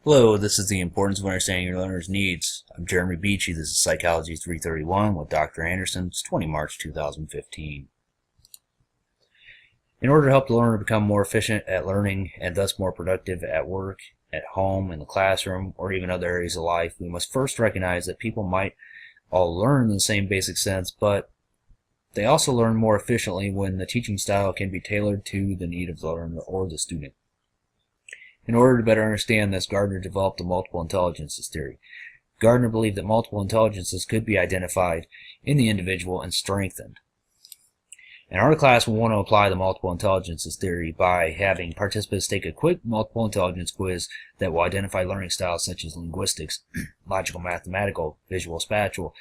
Hello, this is the importance of understanding your learner's needs. I'm Jeremy Beachy. This is Psychology 331 with Dr. Anderson. It's 20 March 2015. In order to help the learner become more efficient at learning and thus more productive at work, at home, in the classroom, or even other areas of life, we must first recognize that people might all learn in the same basic sense, but they also learn more efficiently when the teaching style can be tailored to the need of the learner or the student. In order to better understand this, Gardner developed the multiple intelligences theory. Gardner believed that multiple intelligences could be identified in the individual and strengthened. In our class, we want to apply the multiple intelligences theory by having participants take a quick multiple intelligence quiz that will identify learning styles such as linguistics, logical mathematical, visual spatial,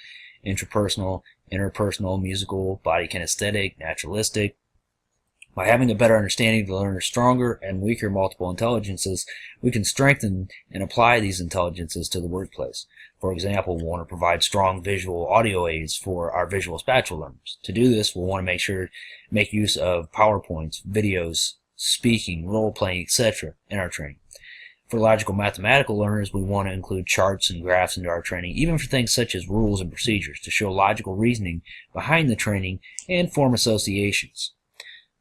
intrapersonal, interpersonal, musical, body kinesthetic, naturalistic. By having a better understanding of the learner's stronger and weaker multiple intelligences, we can strengthen and apply these intelligences to the workplace. For example, we want to provide strong visual audio aids for our visual spatial learners. To do this, we'll want to make use of PowerPoints, videos, speaking, role-playing, etc. in our training. For logical mathematical learners, we want to include charts and graphs into our training, even for things such as rules and procedures, to show logical reasoning behind the training and form associations.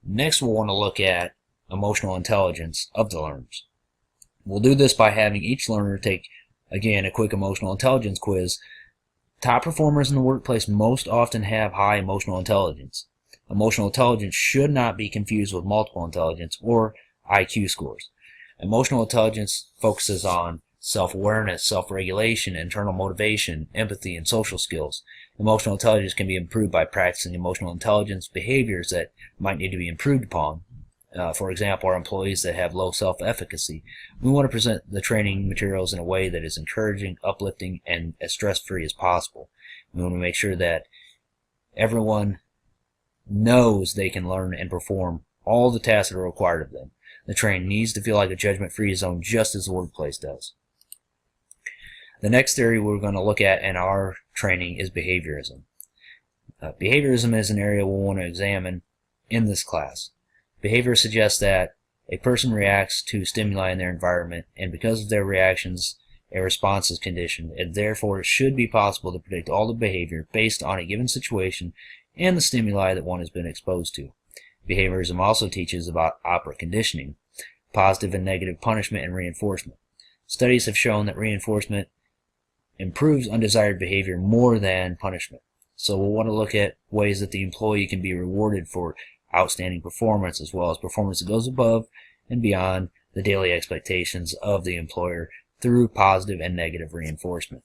Next, we'll want to look at emotional intelligence of the learners. We'll do this by having each learner take, again, a quick emotional intelligence quiz. Top performers in the workplace most often have high emotional intelligence. Emotional intelligence should not be confused with multiple intelligence or IQ scores. Emotional intelligence focuses on self-awareness, self-regulation, internal motivation, empathy, and social skills. Emotional intelligence can be improved by practicing emotional intelligence behaviors that might need to be improved upon. For example, our employees that have low self-efficacy. We want to present the training materials in a way that is encouraging, uplifting, and as stress-free as possible. We want to make sure that everyone knows they can learn and perform all the tasks that are required of them. The training needs to feel like a judgment-free zone just as the workplace does. The next theory we're going to look at in our training is behaviorism. Behaviorism is an area we'll want to examine in this class. Behavior suggests that a person reacts to stimuli in their environment, and because of their reactions, a response is conditioned, and therefore it should be possible to predict all the behavior based on a given situation and the stimuli that one has been exposed to. Behaviorism also teaches about operant conditioning, positive and negative punishment, and reinforcement. Studies have shown that reinforcement improves undesired behavior more than punishment. So we'll want to look at ways that the employee can be rewarded for outstanding performance, as well as performance that goes above and beyond the daily expectations of the employer through positive and negative reinforcement.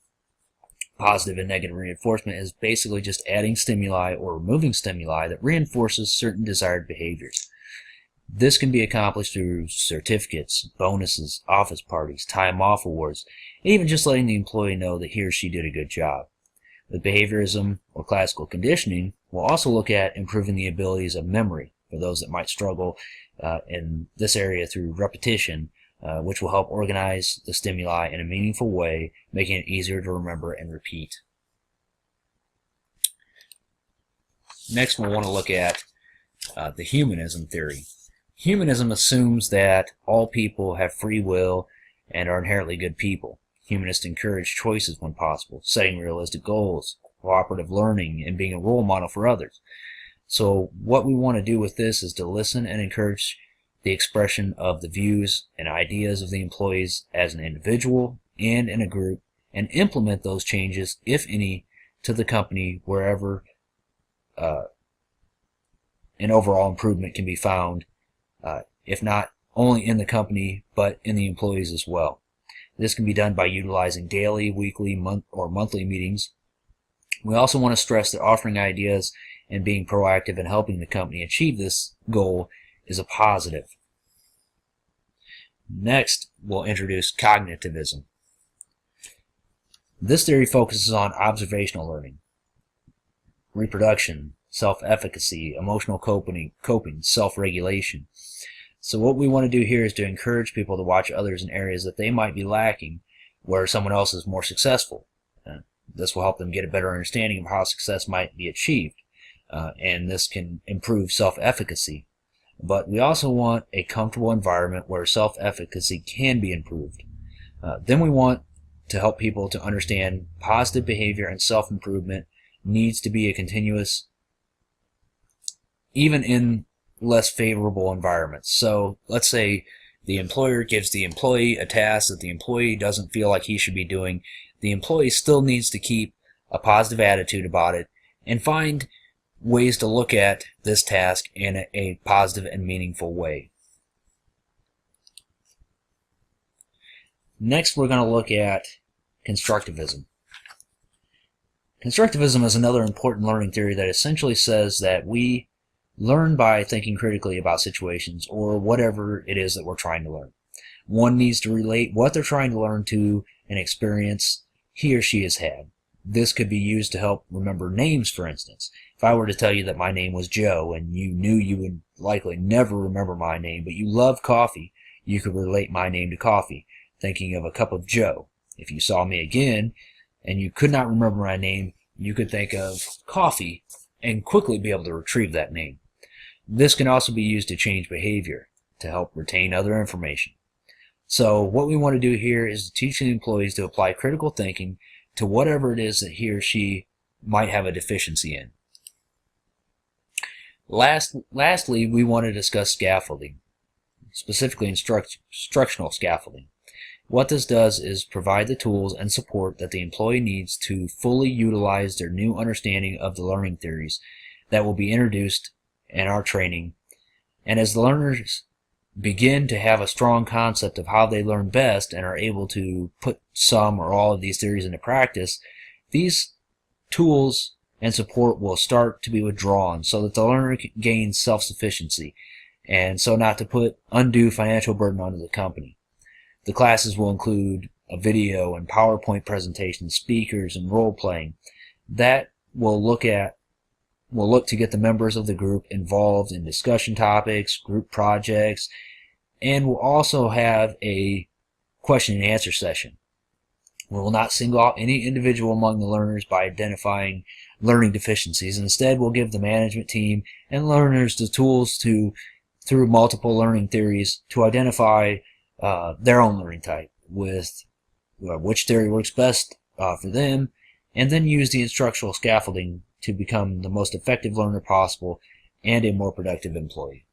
Positive and negative reinforcement is basically just adding stimuli or removing stimuli that reinforces certain desired behaviors. This can be accomplished through certificates, bonuses, office parties, time off awards, and even just letting the employee know that he or she did a good job. With behaviorism or classical conditioning, we'll also look at improving the abilities of memory for those that might struggle in this area through repetition, which will help organize the stimuli in a meaningful way, making it easier to remember and repeat. Next, we'll want to look at the humanism theory. Humanism assumes that all people have free will and are inherently good people. Humanists encourage choices when possible, setting realistic goals, cooperative learning, and being a role model for others. So what we want to do with this is to listen and encourage the expression of the views and ideas of the employees as an individual and in a group, and implement those changes, if any, to the company wherever an overall improvement can be found, if not only in the company, but in the employees as well. This can be done by utilizing daily, weekly, monthly meetings. We also want to stress that offering ideas and being proactive in helping the company achieve this goal is a positive. Next, we'll introduce cognitivism. This theory focuses on observational learning, reproduction, self-efficacy, emotional coping, self-regulation. So what we want to do here is to encourage people to watch others in areas that they might be lacking where someone else is more successful. This will help them get a better understanding of how success might be achieved, and this can improve self-efficacy. But we also want a comfortable environment where self-efficacy can be improved. Then we want to help people to understand positive behavior and self-improvement needs to be a continuous, even in less favorable environments. So let's say the employer gives the employee a task that the employee doesn't feel like he should be doing. The employee still needs to keep a positive attitude about it and find ways to look at this task in a positive and meaningful way. Next, we're going to look at constructivism. Constructivism is another important learning theory that essentially says that we learn by thinking critically about situations or whatever it is that we're trying to learn. One needs to relate what they're trying to learn to an experience he or she has had. This could be used to help remember names, for instance. If I were to tell you that my name was Joe and you knew you would likely never remember my name, but you love coffee, you could relate my name to coffee, thinking of a cup of Joe. If you saw me again and you could not remember my name, you could think of coffee and quickly be able to retrieve that name. This can also be used to change behavior, to help retain other information. So what we want to do here is to teach the employees to apply critical thinking to whatever it is that he or she might have a deficiency in. Lastly, we want to discuss scaffolding, specifically instructional scaffolding. What this does is provide the tools and support that the employee needs to fully utilize their new understanding of the learning theories that will be introduced in our training. And as the learners begin to have a strong concept of how they learn best and are able to put some or all of these theories into practice, these tools and support will start to be withdrawn so that the learner gains self-sufficiency and so not to put undue financial burden onto the company. The classes will include a video and PowerPoint presentation, speakers, and role-playing. That will look to get the members of the group involved in discussion topics, group projects, and we'll also have a question and answer session. We will not single out any individual among the learners by identifying learning deficiencies. Instead, we'll give the management team and learners the tools to, through multiple learning theories, to identify their own learning type with which theory works best for them, and then use the instructional scaffolding to become the most effective learner possible and a more productive employee.